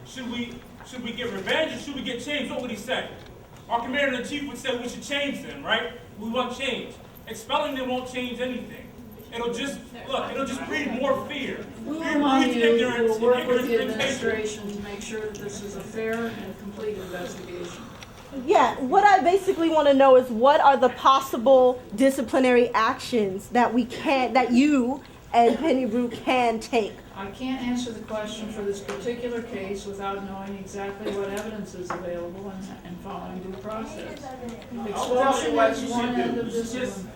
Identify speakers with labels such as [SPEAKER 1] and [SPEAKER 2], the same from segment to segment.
[SPEAKER 1] should we get revenge or should we get change? What would he say? Our commander-in-chief would say we should change them, right? We want change. Expelling them won't change anything. It'll just breed more fear.
[SPEAKER 2] We
[SPEAKER 1] Fear
[SPEAKER 2] will
[SPEAKER 1] breeds ignorance,
[SPEAKER 2] we'll work
[SPEAKER 1] and
[SPEAKER 2] with the
[SPEAKER 1] ignorance breeds hatred.
[SPEAKER 2] administration to make sure that this is a fair and complete investigation.
[SPEAKER 3] Yeah, what I basically want to know is what are the possible disciplinary actions that you and Penny Brew can take?
[SPEAKER 2] I can't answer the question for this particular case without knowing exactly what evidence is available and following due process. Expulsion is one end of discipline.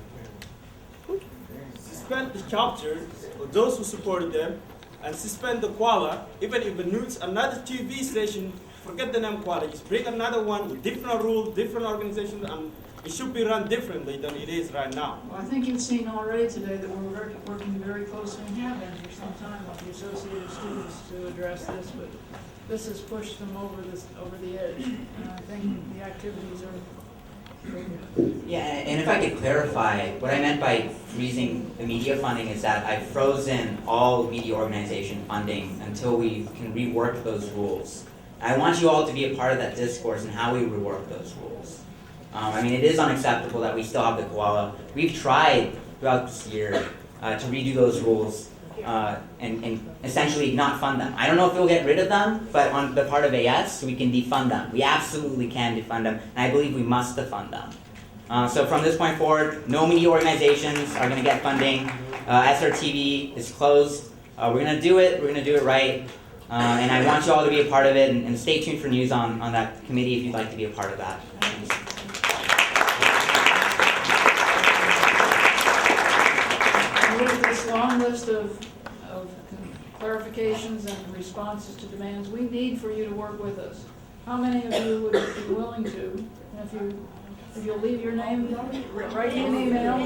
[SPEAKER 4] Suspend the chapter or those who supported them, and suspend the Kuala, even if it needs another TV station. Forget the name Kuala, just bring another one with different rules, different organization, and it should be run differently than it is right now.
[SPEAKER 2] Well, I think you've seen already today that we're working very closely and have been for some time with the Associated Students to address this, but this has pushed them over the edge, and I think the activities are very good.
[SPEAKER 5] Yeah, and if I could clarify, what I meant by freezing the media funding is that I've frozen all media organization funding until we can rework those rules. I want you all to be a part of that discourse and how we rework those rules. I mean, it is unacceptable that we still have the koala. We've tried throughout this year to redo those rules and essentially not fund them. I don't know if we'll get rid of them, but on the part of AS, we can defund them. We absolutely can defund them, and I believe we must defund them. So from this point forward, no media organizations are going to get funding. SRTV is closed. We're going to do it. We're going to do it right. And I want you all to be a part of it, and stay tuned for news on that committee if you'd like to be a part of that.
[SPEAKER 2] With this long list of clarifications and responses to demands, we need for you to work with us. How many of you would be willing to, if you'll leave your name, write me an email,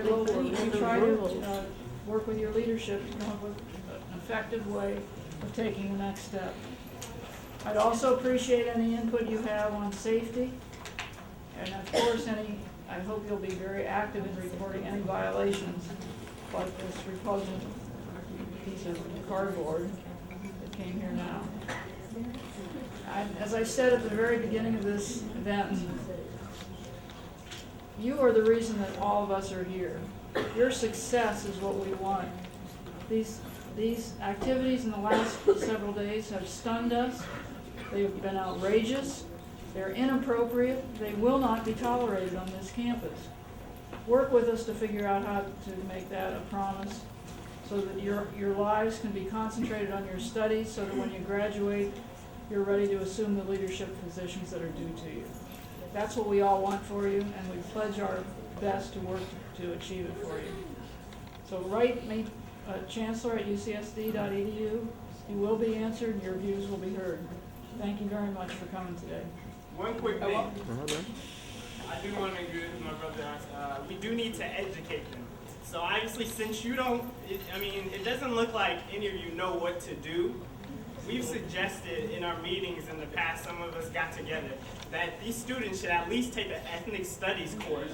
[SPEAKER 2] we'll try to work with your leadership to come up with an effective way of taking the next step. I'd also appreciate any input you have on safety, and of course I hope you'll be very active in reporting any violations like this repugnant piece of cardboard that came here now. As I said at the very beginning of this event, you are the reason that all of us are here. Your success is what we want. These activities in the last several days have stunned us. They've been outrageous. They're inappropriate. They will not be tolerated on this campus. Work with us to figure out how to make that a promise so that your lives can be concentrated on your studies so that when you graduate, you're ready to assume the leadership positions that are due to you. That's what we all want for you, and we pledge our best to work to achieve it for you. So write me, Chancellor at ucsd.edu. You will be answered and your views will be heard. Thank you very much for coming today.
[SPEAKER 6] One quick thing. I do want to agree with my brother. We do need to educate them. So obviously, since you don't, it doesn't look like any of you know what to do. We've suggested in our meetings in the past, some of us got together, that these students should at least take an ethnic studies course.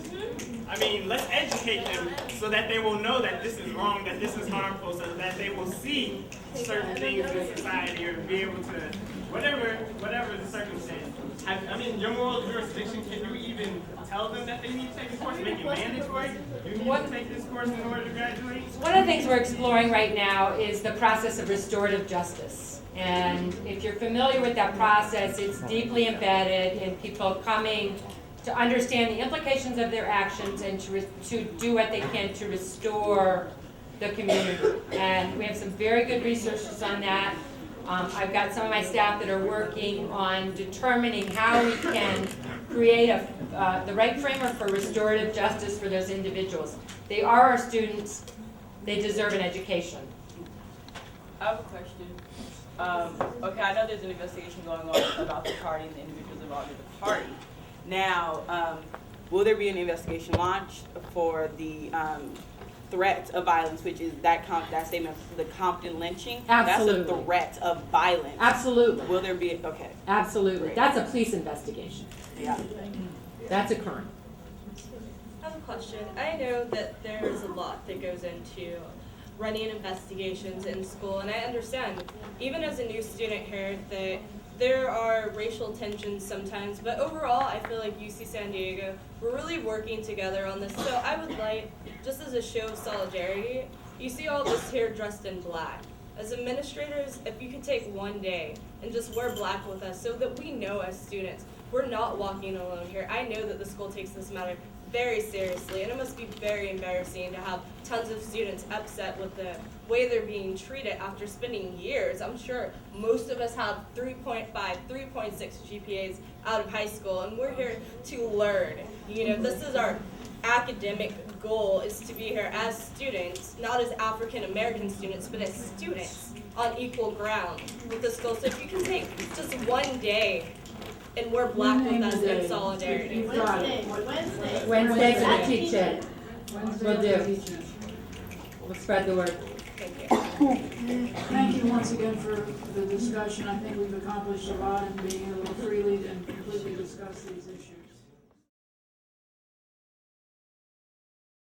[SPEAKER 6] Let's educate them so that they will know that this is wrong, that this is harmful, so that they will see certain things in society or be able to, whatever the circumstance. Your moral jurisdiction, can you even tell them that they need to take this course, make it mandatory? You need to take this course in order to graduate?
[SPEAKER 7] One of the things we're exploring right now is the process of restorative justice. And if you're familiar with that process, it's deeply embedded in people coming to understand the implications of their actions and to do what they can to restore the community. And we have some very good researchers on that. I've got some of my staff that are working on determining how we can create the right framework for restorative justice for those individuals. They are our students. They deserve an education.
[SPEAKER 8] I have a question. Okay, I know there's an investigation going on about the party and the individuals involved in the party. Now, will there be an investigation launched for the threat of violence, which is that statement, the Compton lynching?
[SPEAKER 7] Absolutely.
[SPEAKER 8] That's a threat of violence.
[SPEAKER 7] Absolutely.
[SPEAKER 8] Will there be, okay.
[SPEAKER 7] Absolutely.
[SPEAKER 8] Great.
[SPEAKER 7] That's a police investigation.
[SPEAKER 8] Yeah.
[SPEAKER 7] That's occurring.
[SPEAKER 9] I have a question. I know that there's a lot that goes into running investigations in school, and I understand, even as a new student here, that there are racial tensions sometimes, but overall, I feel like UC San Diego, we're really working together on this. So I would like, just as a show of solidarity, you see all of us here dressed in black. As administrators, if you could take one day and just wear black with us so that we know as students, we're not walking alone here. I know that the school takes this matter very seriously, and it must be very embarrassing to have tons of students upset with the way they're being treated after spending years. I'm sure most of us have 3.5, 3.6 GPAs out of high school, and we're here to learn. You know, this is our academic goal, is to be here as students, not as African American students, but as students on equal ground with the school. So if you can take just one day and we're black with us in solidarity.
[SPEAKER 2] You've got it.
[SPEAKER 7] Wednesday, we'll teach it.
[SPEAKER 2] Wednesday,
[SPEAKER 7] Will do.
[SPEAKER 2] we'll teach it.
[SPEAKER 7] We'll spread the word.
[SPEAKER 9] Thank you.
[SPEAKER 2] Thank you once again for the discussion. I think we've accomplished a lot in being able to freely and completely discuss these issues.